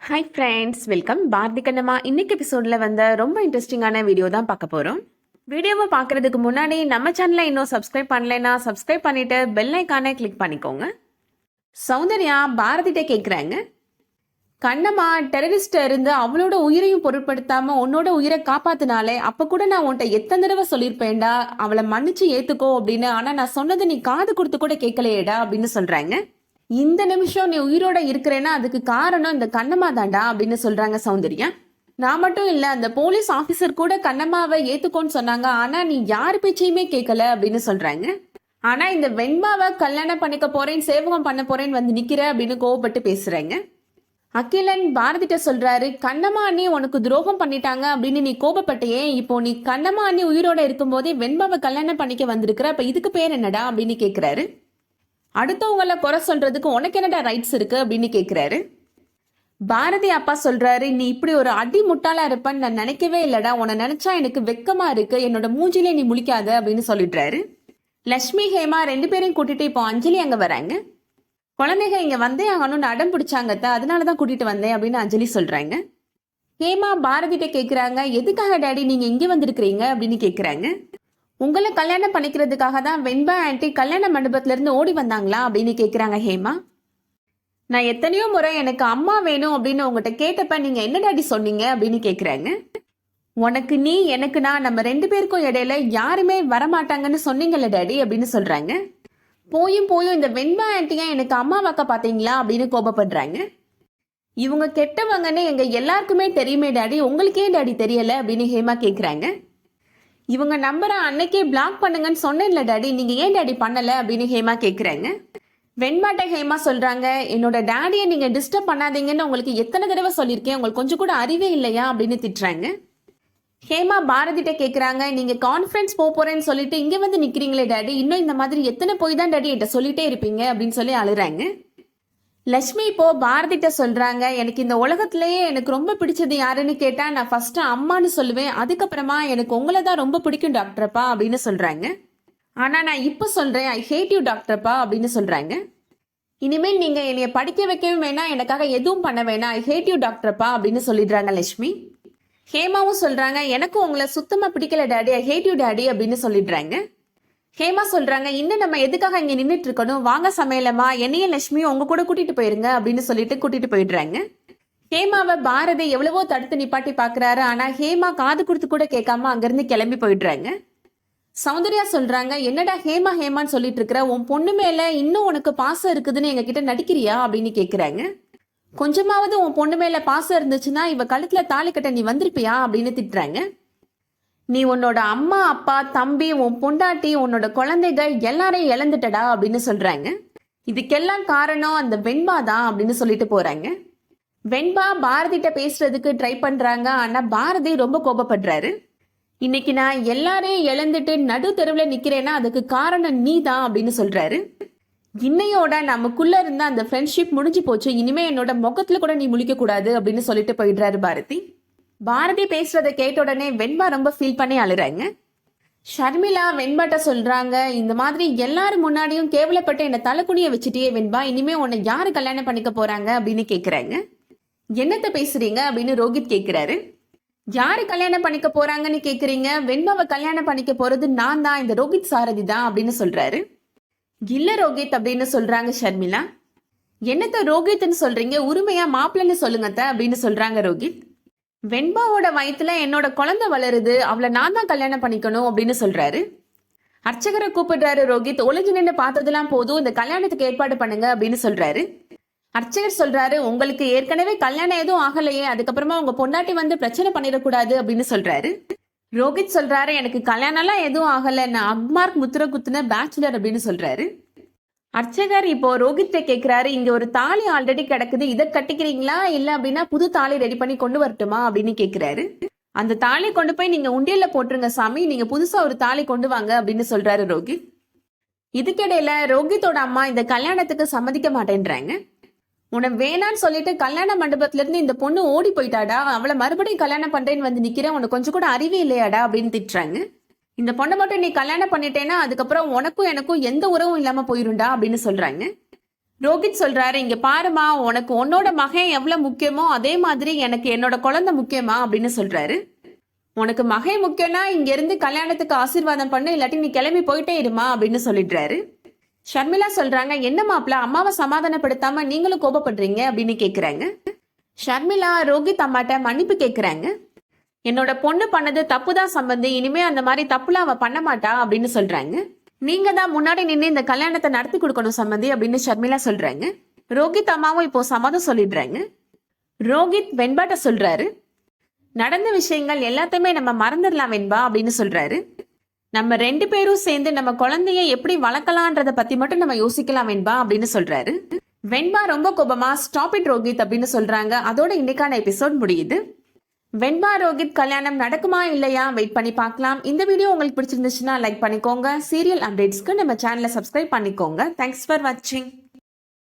Hi friends, welcome. Bharathi Kannamma இன்னைக்கு எபிசோடில் வந்த ரொம்ப இன்ட்ரெஸ்டிங்கான வீடியோ தான் பார்க்க போகிறோம். வீடியோவை பார்க்குறதுக்கு முன்னாடி நம்ம சேனலை இன்னும் சப்ஸ்கிரைப் பண்ணலைன்னா சப்ஸ்கிரைப் பண்ணிவிட்டு பெல் ஐக்கானை கிளிக் பண்ணிக்கோங்க. சௌந்தர்யா பாரதிகிட்ட கேட்குறாங்க, கண்ணம்மா டெரரிஸ்ட் இருந்து அவளோட உயிரையும் பொருட்படுத்தாமல் உன்னோட உயிரை காப்பாத்தினாலே அப்போ கூட நான் உன்ட்ட எத்தனை தடவை சொல்லியிருப்பேன்டா, அவளை மன்னிச்சு ஏற்றுக்கோ அப்படின்னு. ஆனால் நான் சொன்னது நீ காது கொடுத்து கூட கேட்கலையேடா அப்படின்னு சொல்கிறாங்க. இந்த நிமிஷம் நீ உயிரோட இருக்கிறேன்னா அதுக்கு காரணம் இந்த கண்ணம்மா தாண்டா அப்படின்னு சொல்றாங்க சௌந்தர்யா. நான் மட்டும் இல்ல, அந்த போலீஸ் ஆபீசர் கூட கண்ணம்மாவை ஏத்துக்கோன்னு சொன்னாங்க, ஆனா நீ யார் பேச்சையுமே கேட்கல அப்படின்னு சொல்றாங்க. ஆனா இந்த வெண்பாவை கல்யாணம் பண்ணிக்க போறேன், சேவகம் பண்ண போறேன்னு வந்து நிக்கிற அப்படின்னு கோவப்பட்டு பேசுறாங்க. அகிலன் பாரதிட்ட சொல்றாரு, கண்ணம்மா அண்ணி உனக்கு துரோகம் பண்ணிட்டாங்க அப்படின்னு நீ கோபப்பட்டையே, இப்போ நீ கண்ணம்மா அண்ணி உயிரோட இருக்கும் போதே வெண்பாவை கல்யாணம் பண்ணிக்க வந்திருக்கிற, அப்ப இதுக்கு பேர் என்னடா அப்படின்னு கேட்கிறாரு. அடுத்தவங்களை குறை சொல்றதுக்கு உனக்கு என்னடா ரைட்ஸ் இருக்கு அப்படின்னு கேட்கிறாரு. பாரதி அப்பா சொல்றாரு, நீ இப்படி ஒரு அடி முட்டாளா இருப்பன்னு நான் நினைக்கவே இல்லடா, உன்னை நினைச்சா எனக்கு வெக்கமா இருக்கு, என்னோட மூஞ்சிலே நீ முழிக்காத அப்படின்னு சொல்லிடுறாரு. லட்சுமி ஹேமா ரெண்டு பேரையும் கூட்டிட்டு இப்போ அஞ்சலி அங்க வராங்க. குழந்தைங்க இங்க வந்தே ஆகணும்னு அடம் பிடிச்சாங்கத்த, அதனாலதான் கூட்டிட்டு வந்தேன் அப்படின்னு அஞ்சலி சொல்றாங்க. ஹேமா பாரதிட்ட கேக்குறாங்க, எதுக்காக டாடி நீங்க இங்க வந்திருக்கிறீங்க அப்படின்னு கேக்குறாங்க. உங்களை கல்யாணம் பண்ணிக்கிறதுக்காக தான் வெண்பா ஆண்டி கல்யாண மண்டபத்துல இருந்து ஓடி வந்தாங்களா அப்படின்னு கேக்குறாங்க ஹேமா. நான் எத்தனையோ முறை எனக்கு அம்மா வேணும் அப்படின்னு உங்ககிட்ட கேட்டப்ப நீங்க என்ன டாடி சொன்னீங்க அப்படின்னு கேக்குறாங்க. உனக்கு நீ எனக்கு நான், நம்ம ரெண்டு பேருக்கும் இடையில யாருமே வரமாட்டாங்கன்னு சொன்னீங்கல்ல டாடி அப்படின்னு சொல்றாங்க. போயும் இந்த வெண்பா ஆண்டியா எனக்கு அம்மா வாக்க பாத்தீங்களா அப்படின்னு கோபப்படுறாங்க. இவங்க கெட்டவங்கன்னு எங்க எல்லாருக்குமே தெரியுமே டாடி, உங்களுக்கே டாடி தெரியல அப்படின்னு ஹேமா கேக்குறாங்க. இவங்க நம்பரை அன்னைக்கே பிளாக் பண்ணுங்கன்னு சொன்னேன்ல டாடி, நீங்க ஏன் டாடி பண்ணல அப்படின்னு ஹேமா கேக்குறாங்க. வெண்பாட்ட ஹேமா சொல்றாங்க, என்னோட டாடியை நீங்க டிஸ்டர்ப் பண்ணாதீங்கன்னு உங்களுக்கு எத்தனை தடவை சொல்லியிருக்கேன், உங்களுக்கு கொஞ்சம் கூட அறிவே இல்லையா அப்படின்னு திட்டுறாங்க. ஹேமா பாரதிட்ட கேக்குறாங்க, நீங்க கான்ஃபரன்ஸ் போறேன்னு சொல்லிட்டு இங்க வந்து நிக்கிறீங்களே டாடி, இன்னும் இந்த மாதிரி எத்தனை போய் தான் டாடி என்கிட்ட சொல்லிட்டே இருப்பீங்க அப்படின்னு சொல்லி அழுறாங்க. லட்சுமி இப்போ பாரதிட்ட சொல்றாங்க, எனக்கு இந்த உலகத்திலேயே எனக்கு ரொம்ப பிடிச்சது யாருன்னு கேட்டா நான் ஃபர்ஸ்ட் அம்மான்னு சொல்லுவேன், அதுக்கப்புறமா எனக்கு உங்களை தான் ரொம்ப பிடிக்கும் டாக்டர்ப்பா அப்படின்னு சொல்றாங்க. ஆனா நான் இப்ப சொல்றேன், ஐ ஹேட் யூ டாக்டர்ப்பா அப்படின்னு சொல்றாங்க. இனிமேல் நீங்க என்னைய படிக்க வைக்கவும் வேணாம், எனக்காக எதுவும் பண்ண வேணாம், ஐ ஹேட் யூ டாக்டர்ப்பா அப்படின்னு சொல்லிடுறாங்க லட்சுமி. ஹேமாவும் சொல்றாங்க, எனக்கும் உங்களை சுத்தமா பிடிக்கல daddy, I hate you daddy அப்படின்னு சொல்லிடுறாங்க. ஹேமா சொல்றாங்க, இன்னும் நம்ம எதுக்காக இங்க நின்றுட்டு இருக்கணும், வாங்க சமையலமா, என்னையும் லட்சுமியும் உங்க கூட கூட்டிட்டு போயிருங்க அப்படின்னு சொல்லிட்டு கூட்டிட்டு போயிடுறாங்க. ஹேமாவை பாரதி எவ்வளவோ தடுத்து நிப்பாட்டி பாக்குறாரு, ஆனா ஹேமா காது கொடுத்து கூட கேட்காம அங்கிருந்து கிளம்பி போயிடுறாங்க. சௌந்தர்யா சொல்றாங்க, என்னடா ஹேமா ஹேமான்னு சொல்லிட்டு இருக்கிற, உன் பொண்ணு மேல இன்னும் உனக்கு பாசம் இருக்குதுன்னு எங்க கிட்ட நடிக்கிறியா அப்படின்னு கேக்குறாங்க. கொஞ்சமாவது உன் பொண்ணு மேல பாசம் இருந்துச்சுன்னா இவ கழுத்துல தாலி கட்ட நீ வந்திருப்பியா அப்படின்னு திட்டுறாங்க. நீ உன்னோட அம்மா அப்பா தம்பி உன் பொண்டாட்டி உன்னோட குழந்தைங்க எல்லாரையும் இழந்துட்டடா அப்படின்னு சொல்றாங்க. இதுக்கெல்லாம் காரணம் அந்த வெண்பா தான் அப்படின்னு சொல்லிட்டு போறாங்க. வெண்பா பாரதிட்ட பேசுறதுக்கு ட்ரை பண்றாங்க, ஆனா பாரதி ரொம்ப கோபப்படுறாரு. இன்னைக்கு நான் எல்லாரையும் இழந்துட்டு நடு தெருவில் நிக்கிறேன்னா அதுக்கு காரணம் நீ தான் அப்படின்னு சொல்றாரு. இன்னையோட நமக்குள்ள இருந்த அந்த ஃப்ரெண்ட்ஷிப் முடிஞ்சு போச்சு, இனிமே என்னோட முகத்துல கூட நீ முழிக்க கூடாது அப்படின்னு சொல்லிட்டு போயிடுறாரு பாரதி. பாரதி பேசுறதை கேட்ட உடனே வெண்பா ரொம்ப ஃபீல் பண்ணி அழுறாங்க. ஷர்மிளா வெண்பாட்ட சொல்றாங்க, இந்த மாதிரி எல்லாரும் முன்னாடியும் கேவலப்பட்டு என்ன தலைக்குனிய வச்சுட்டே வெண்பா, இனிமே உன்னை யாரு கல்யாணம் பண்ணிக்க போறாங்க அப்படின்னு கேக்குறாங்க. என்னத்த பேசுறீங்க அப்படின்னு ரோஹித் கேக்குறாரு. யாரு கல்யாணம் பண்ணிக்க போறாங்கன்னு கேக்குறீங்க, வெண்பாவை கல்யாணம் பண்ணிக்க போறது நான் தான், இந்த ரோஹித் சாரதி தான் அப்படின்னு சொல்றாரு. இல்ல ரோஹித் அப்படின்னு சொல்றாங்க ஷர்மிளா. என்னத்த ரோஹித்னு சொல்றீங்க, உரிமையா மாப்பிள்ளன்னு சொல்லுங்க அப்படின்னு சொல்றாங்க ரோஹித். வெண்பாவோட வயிற்றுல என்னோட குழந்தை வளருது, அவளை நான் தான் கல்யாணம் பண்ணிக்கணும் அப்படின்னு சொல்றாரு. அர்ச்சகரை கூப்பிடுறாரு ரோஹித், ஒளிஞ்சு நின்று பார்த்ததெல்லாம் போதும், இந்த கல்யாணத்துக்கு ஏற்பாடு பண்ணுங்க அப்படின்னு சொல்றாரு. அர்ச்சகர் சொல்றாரு, உங்களுக்கு ஏற்கனவே கல்யாணம் எதுவும் ஆகலையே, அதுக்கப்புறமா உங்க பொண்டாட்டி வந்து பிரச்சனை பண்ணிடக்கூடாது அப்படின்னு சொல்றாரு. ரோஹித் சொல்றாரு, எனக்கு கல்யாணம் எல்லாம் எதுவும் ஆகல, நான் அக்மார்க் முத்திர குத்துன பேச்சுலர் அப்படின்னு சொல்றாரு. அர்ச்சகர் இப்போ ரோஹித்தை கேட்கிறாரு, இங்க ஒரு தாலி ஆல்ரெடி கிடக்குது, இதை கட்டிக்கிறீங்களா இல்ல அப்படின்னா புது தாலி ரெடி பண்ணி கொண்டு வரட்டுமா அப்படின்னு கேட்கிறாரு. அந்த தாலி கொண்டு போய் நீங்க உண்டியல்ல போட்டுருங்க சாமி, நீங்க புதுசா ஒரு தாலி கொண்டு வாங்க அப்படின்னு சொல்றாரு ரோஹித். இதுக்கிடையில ரோஹித்தோட அம்மா இந்த கல்யாணத்துக்கு சம்மதிக்க மாட்டேன்றாங்க. உனக்கு வேணான்னு சொல்லிட்டு கல்யாண மண்டபத்துல இருந்து இந்த பொண்ணு ஓடி போயிட்டாடா, அவளை மறுபடியும் கல்யாணம் பண்றேன்னு வந்து நிக்கிறேன், உனக்கு கொஞ்சம் கூட அறிவே இல்லையாடா அப்படின்னு திட்டுறாங்க. இந்த பொண்ணை மட்டும் நீ கல்யாணம் பண்ணிட்டேன்னா அதுக்கப்புறம் உனக்கும் எனக்கும் எந்த உறவும் இல்லாம போயிருண்டா அப்படின்னு சொல்றாங்க. ரோஹித் சொல்றாரு, இங்க பாருமா, உனக்கு உன்னோட மகன் எவ்வளவு முக்கியமோ அதே மாதிரி எனக்கு என்னோட குழந்தை முக்கியமா அப்படின்னு சொல்றாரு. உனக்கு மகன் முக்கியம்னா இங்க இருந்து கல்யாணத்துக்கு ஆசீர்வாதம் பண்ணு, இல்லாட்டி நீ கிளம்பி போயிட்டே இருமா அப்படின்னு சொல்லிடுறாரு. ஷர்மிளா சொல்றாங்க, என்ன மாப்பிள்ள அம்மாவை சமாதானப்படுத்தாம நீங்களும் கோபப்படுறீங்க அப்படின்னு கேக்குறாங்க. ஷர்மிளா ரோஹித் அம்மாட்ட மன்னிப்பு கேக்குறாங்க. என்னோட பொண்ணு பண்ணது தப்புதான் சம்பந்தி, இனிமே அந்த மாதிரி தப்புலாம் அவ பண்ண மாட்டா அப்படின்னு சொல்றாங்க. நீங்க தான் முன்னாடி நின்று இந்த கல்யாணத்தை நடத்தி கொடுக்கணும் சம்பந்தி அப்படின்னு ஷர்மிளா சொல்றாங்க. ரோஹித் அம்மாவும் இப்போ சம்மதம் சொல்லிடுறாங்க. ரோஹித் வெண்பாட்ட சொல்றாரு, நடந்த விஷயங்கள் எல்லாத்தையுமே நம்ம மறந்துடலாம் வெண்பா அப்படின்னு சொல்றாரு. நம்ம 2 பேரும் சேர்ந்து நம்ம குழந்தைய எப்படி வளர்க்கலான்றத பத்தி மட்டும் நம்ம யோசிக்கலாம் வெண்பா அப்படின்னு சொல்றாரு. வெண்பா ரொம்ப கோபமா ஸ்டாப் இட் ரோஹித் அப்படின்னு சொல்றாங்க. அதோட இன்னைக்கான எபிசோட் முடியுது. வெண்பா ரோஹித் கல்யாணம் நடக்குமா இல்லையா வெயிட் பண்ணி பார்க்கலாம். இந்த வீடியோ உங்களுக்கு பிடிச்சிருந்துச்சுன்னா லைக் பண்ணிக்கோங்க. சீரியல் அப்டேட்ஸ்க்கு நம்ம சேனலை சப்ஸ்கிரைப் பண்ணிக்கோங்க. தேங்க்ஸ் ஃபார் வாட்சிங்.